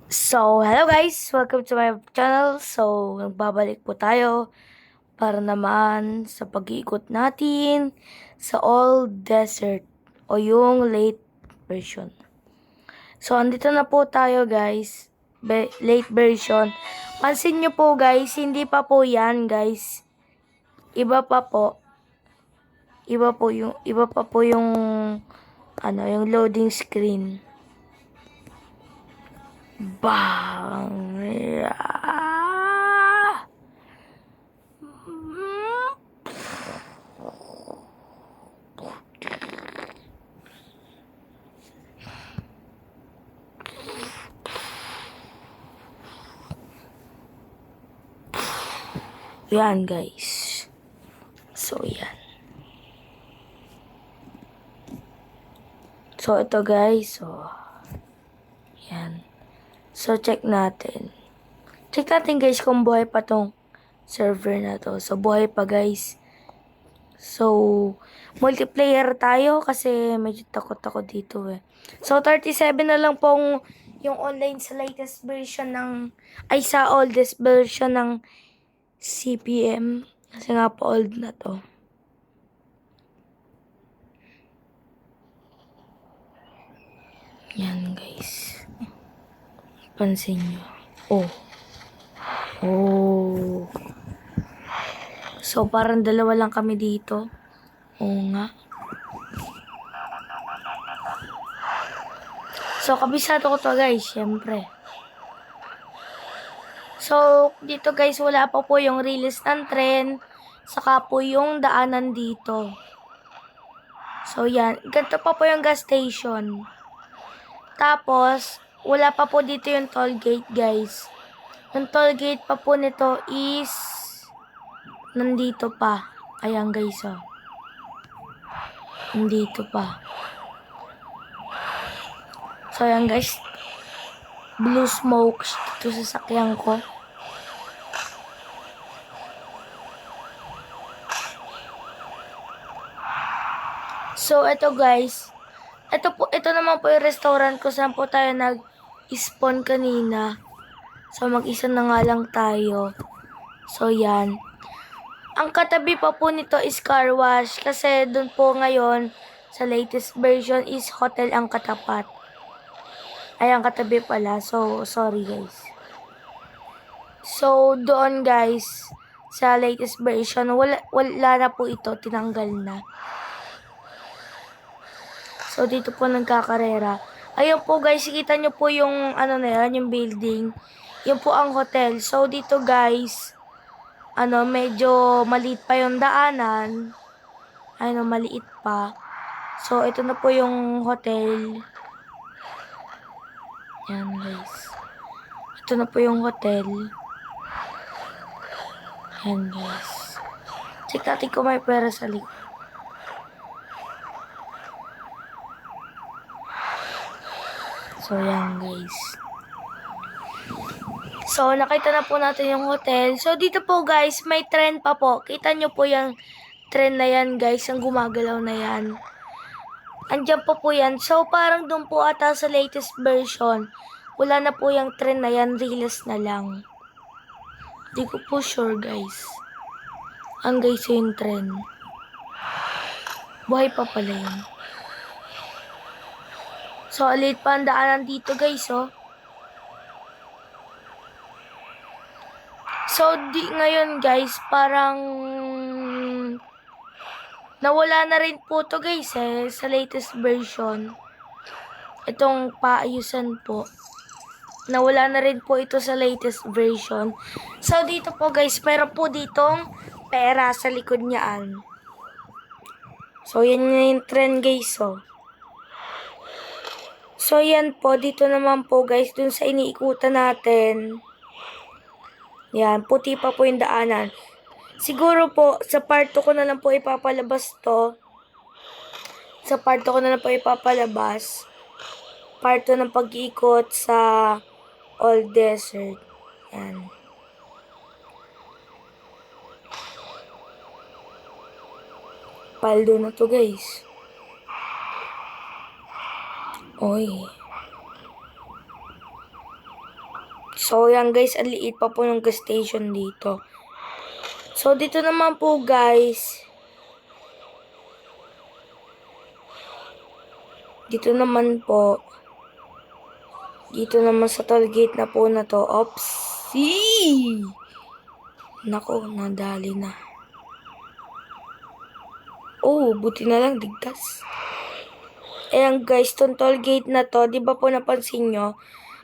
So, hello guys! Welcome to my channel. So, nagbabalik po tayo para naman sa pag-iikot natin sa Old Desert o yung late version. So, andito na po tayo guys. Late version. Pansin nyo po guys, hindi pa po yan guys. Iba pa po. Iba pa po yung yung loading screen. Bang! Yeah. Yan guys. So yan. So ito guys. So yan. So check natin. Check natin guys kung buhay pa tong server na to. So buhay pa guys. So multiplayer tayo kasi medyo takot ako dito eh. So 37 na lang pong yung online sa latest version ng sa oldest version ng CPM. Kasi nga po old na to. Yan guys. Pansin nyo. Oh. Oh. So parang dalawa lang kami dito. Oo nga. So kabisado ko to guys, syempre. So, dito guys, wala pa po yung release ng tren. Saka po yung daanan dito. So, yan. Ganito pa po yung gas station. Tapos, wala pa po dito yung toll gate guys. Yung toll gate pa po nito is nandito pa. Ayan guys, oh. Nandito pa. So, ayan guys. Blue smoke dito sa sakyan ko. So, ito guys. Ito naman po yung restaurant ko saan po tayo nag-spawn kanina. So, mag-isa na nga lang tayo. So, yan. Ang katabi pa po nito is car wash. Kasi dun po ngayon, sa latest version is hotel ang katapat. Ay, ang katabi pala. So, sorry guys. So, doon guys, sa latest version, wala na po ito. Tinanggal na. So, dito po nagkakarera. Ayun po guys, kita nyo po yung, na yan, yung building. Yun po ang hotel. So, dito guys, medyo maliit pa yung daanan. Maliit pa. So, ito na po yung hotel. Yan guys. Ito na po yung hotel. Yan guys. Check natin kung may pera sa likod. So, yan guys. So, nakita na po natin yung hotel. So, dito po guys, may tren pa po. Kita nyo po yung tren na yan guys, ang gumagalaw na yan. Andiyan po yan. So, parang doon po ata sa latest version. Wala na po yung tren na yan, release na lang. Di ko po sure guys. Ang guys yung tren. Buhay pa pala yun. So, late pa ang daanan dito guys, oh. So, ngayon guys, parang nawala na rin po to guys sa latest version. Itong paayusan po. Nawala na rin po ito sa latest version. So, dito po guys, pero po ditong pera sa likod niyaan. So, yan yung trend guys, oh. So, yan po. Dito naman po, guys, dun sa iniikutan natin. Yan, puti pa po yung daanan. Siguro po, sa part 2 ko na lang po ipapalabas to. Sa part 2 ko na lang po ipapalabas. Part 2 ng pag-iikot sa Old Desert. Yan. Paldo na to, guys. Oy. So, yan guys, ang liit pa po ng gas station dito. So, dito naman po guys, dito naman sa toll gate na po na to. Oopsie! Nako, nadali na. Oh, buti na lang, digtas. Ayan guys, tong toll gate na to, di ba po napansin nyo?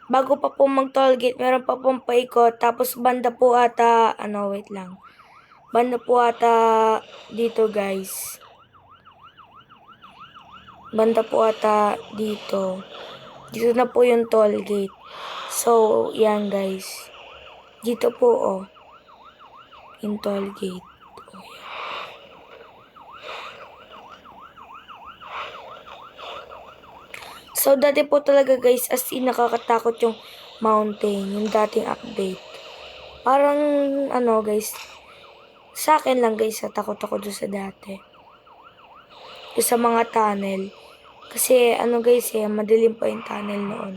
Bago pa po mag toll gate, meron pa pong paikot. Tapos banda po ata, wait lang. Banda po ata dito guys. Banda po ata dito. Dito na po yung toll gate. So, yan guys. Dito po yung toll gate. So, dati po talaga guys, as in nakakatakot yung mountain, yung dating update. Parang, guys, sa akin lang guys, takot ako doon sa dati. Doon sa mga tunnel. Kasi, guys, madilim pa yung tunnel noon.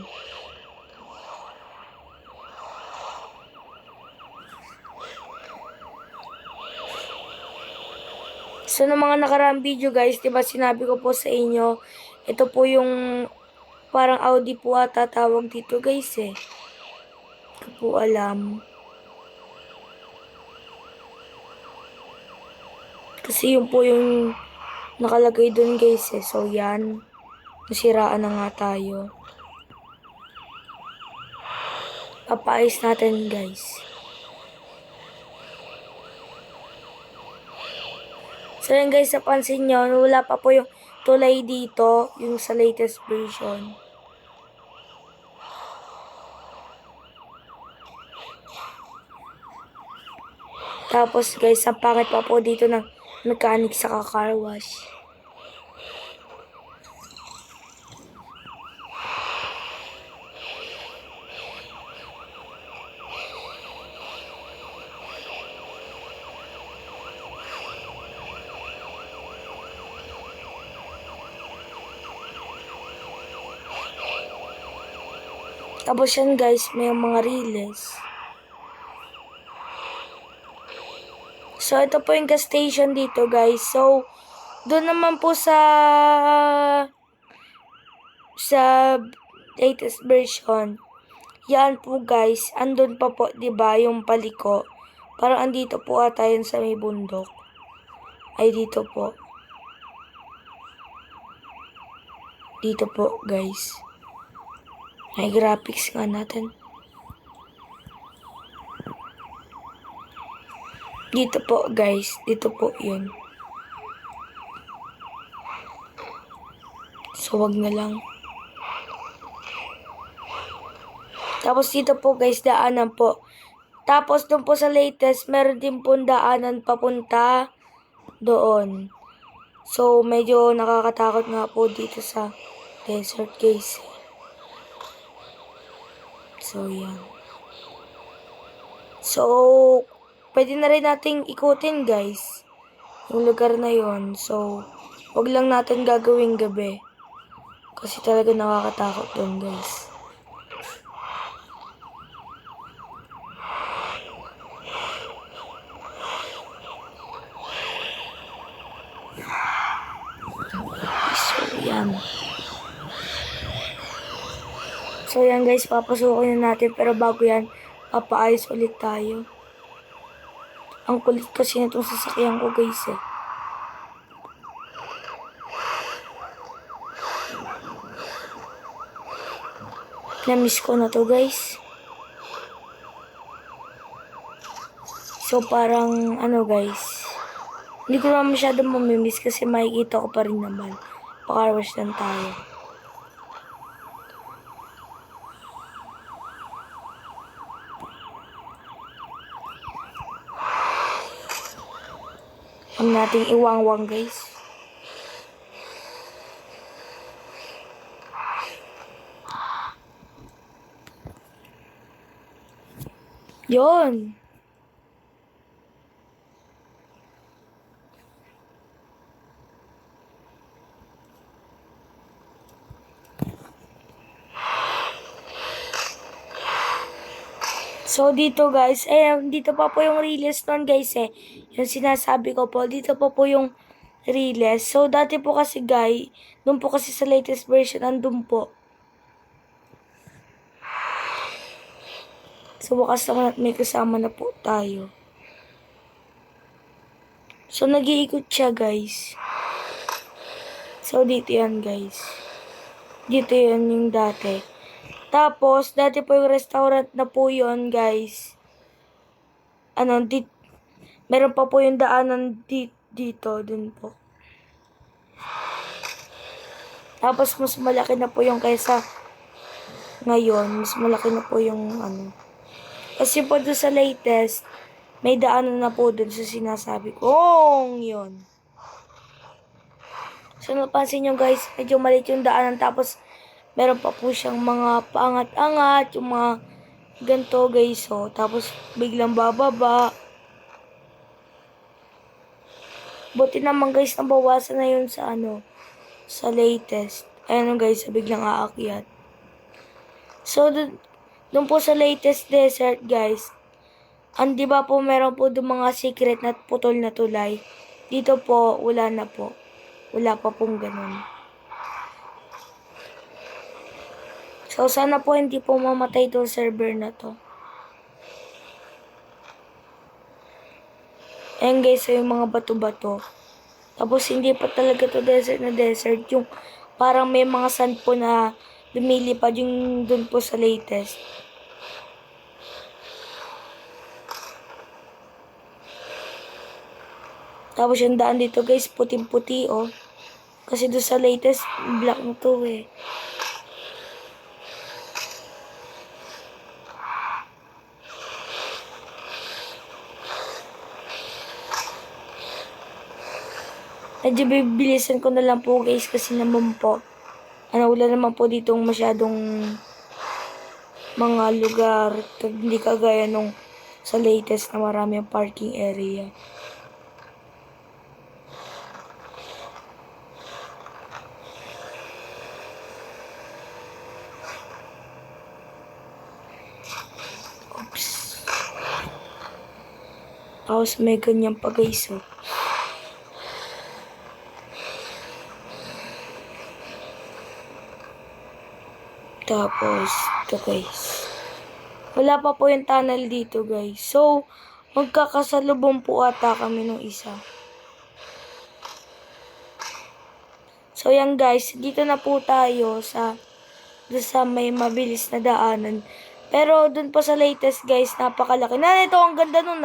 So, ng mga nakaraang video guys, diba sinabi ko po sa inyo, ito po yung parang Audi po ata tawag dito guys Hindi ko po alam. Kasi yun po yung nakalagay dun guys So yan. Nasiraan na nga tayo. Papaayos natin guys. So yan guys, napansin nyo, wala pa po yung tulay dito, yung sa latest version. Tapos guys, ang pangit pa po dito ng mechanic sa car wash. Tapos yan guys, may mga riles. So, ito po yung gas station dito guys. So, doon naman po sa latest version. Yan po guys, andun pa po, 'di ba, yung paliko. Parang andito po ata yun sa may bundok. Ay, dito po. Dito po guys. May graphics nga natin. Dito po guys, dito po yun. So, wag na lang. Tapos dito po guys, daanan po. Tapos doon po sa latest, meron din po daanan papunta doon. So, medyo nakakatakot nga po dito sa desert guys. So, yan. So, pwede na rin nating ikutin guys. Yung lugar na yon. So, wag lang natin gagawing gabi. Kasi talaga nakakatakot doon guys. So, yan. So, yan guys, papasukin na natin. Pero bago yan, papaayos ulit tayo. Ang kulit kasi na itong sasakyan ko guys Na-miss ko na to guys. So, parang, guys. Hindi ko naman masyadong mamimiss kasi makikita ko pa rin naman. Pakarwash lang tayo. Huwag nating iwangwang guys. Yon. So, dito guys, dito pa po yung release nun guys Yung sinasabi ko po, dito po yung release. So, dati po kasi guys, dun po kasi sa latest version, andun po. So, wakas naman at may kasama na po tayo. So, nag-iikot siya guys. So, dito yan guys. Dito yan yung dati. Tapos, dati po yung restaurant na po yun guys. Meron pa po yung daanan dito, dun po. Tapos, mas malaki na po yung kaysa ngayon. Mas malaki na po yung Kasi po doon sa latest, may daanan na po dun sa sinasabi ko. Yun. So, napansin nyo guys, medyo maliit yung daanan. Tapos, meron pa po siyang mga paangat-angat, yung mga ganito guys. So, tapos, biglang bababa. Buti naman guys, nabawasan na yun sa sa latest. Ayan guys, biglang aakyat. So, dun po sa latest desert guys, di ba po meron po dun mga secret na putol na tulay? Dito po, wala na po. Wala pa pong ganun. So, sana po hindi po mamatay itong server na to. Ayan guys, so yung mga bato-bato. Tapos, hindi pa talaga to desert na desert. Yung parang may mga sand po na lumilipad yung dun po sa latest. Tapos yung daan dito guys, puting-puti Kasi doon sa latest, black na to Medyo bibilisan ko na lang po guys kasi naman po. Wala naman po ditong masyadong mga lugar. Hindi kagaya nung sa latest na marami ang parking area. Oops. Tapos may ganyan pa guys Tapos, ito guys. Wala pa po yung tunnel dito guys. So, magkakasalubong po ata kami nung isa. So, yan guys. Dito na po tayo sa may mabilis na daanan. Pero, dun po sa latest guys, napakalaki. Ito, ang ganda nun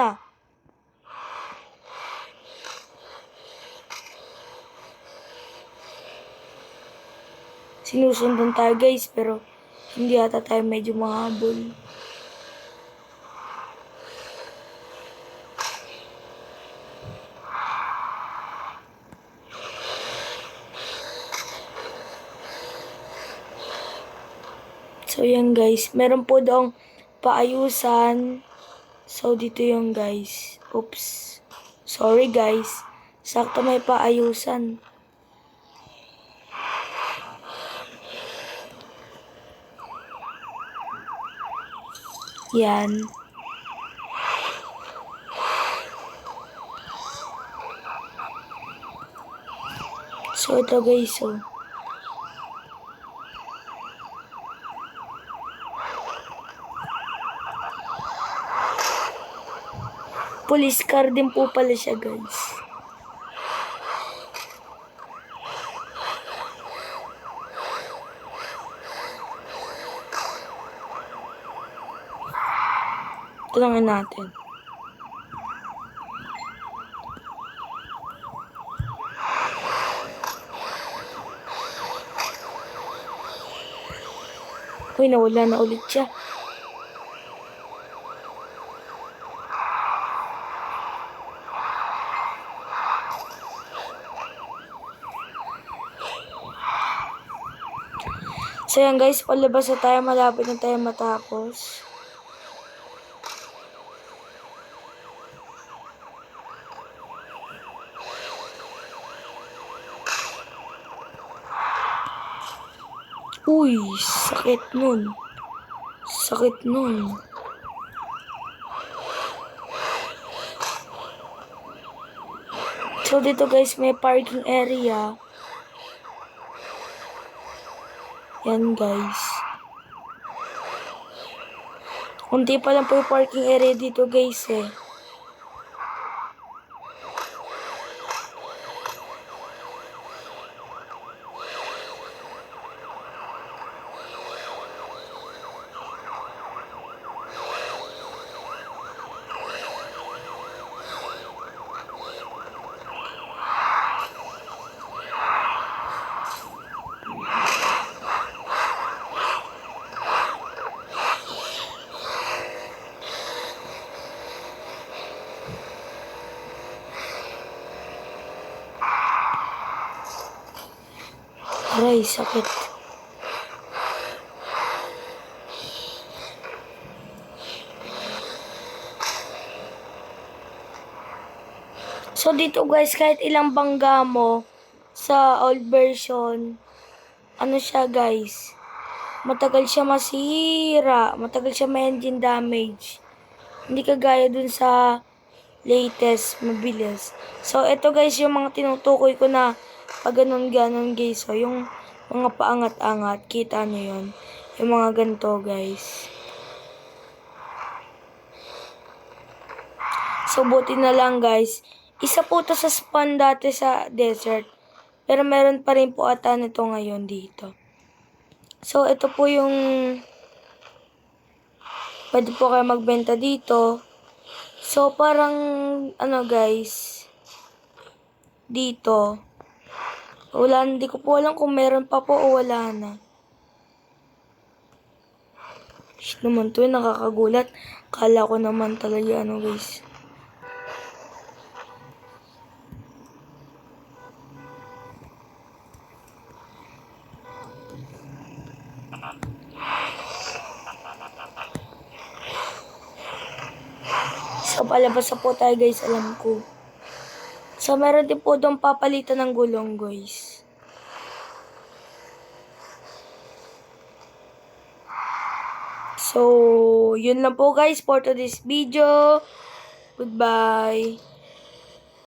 Sinusundan tayo guys, pero hindi ata tayo medyo mahabol. So, yan guys. Meron po doong paayusan. So, dito yung guys. Oops. Sorry guys. Sakto may paayusan. Yan. So, ito guys Police car din po pala siya guys. Tulungan natin. Uy, nawala na ulit siya. So yan guys, palabas na tayo. Malapit na tayo matapos. Uy, sakit nun. Sakit nun. So, dito guys, may parking area. Yan guys. Kunti pa lang po yung parking area dito guys eh. Aray, sakit. So, dito guys, kahit ilang bangga mo sa old version, ano siya guys, matagal siya masira, matagal siya may engine damage. Hindi kagaya dun sa latest, mabilis. So, ito guys, yung mga tinutukoy ko na pag ganun-ganon guys. So, yung mga paangat-angat, kita nyo yun. Yung mga ganito guys. So, buti na lang guys. Isa po to sa spawn dati sa desert. Pero meron pa rin po ata nito ngayon dito. So, ito po yung pwede po kayo magbenta dito. So, parang, ano guys, dito, wala, hindi ko po alam kung meron pa po o wala na. Shit naman to, nakakagulat. Kala ko naman talaga, ano guys. So, palabas na po tayo guys, alam ko. So, meron din po doon papalitan ng gulong guys. So, yun lang po guys for today's video. Goodbye.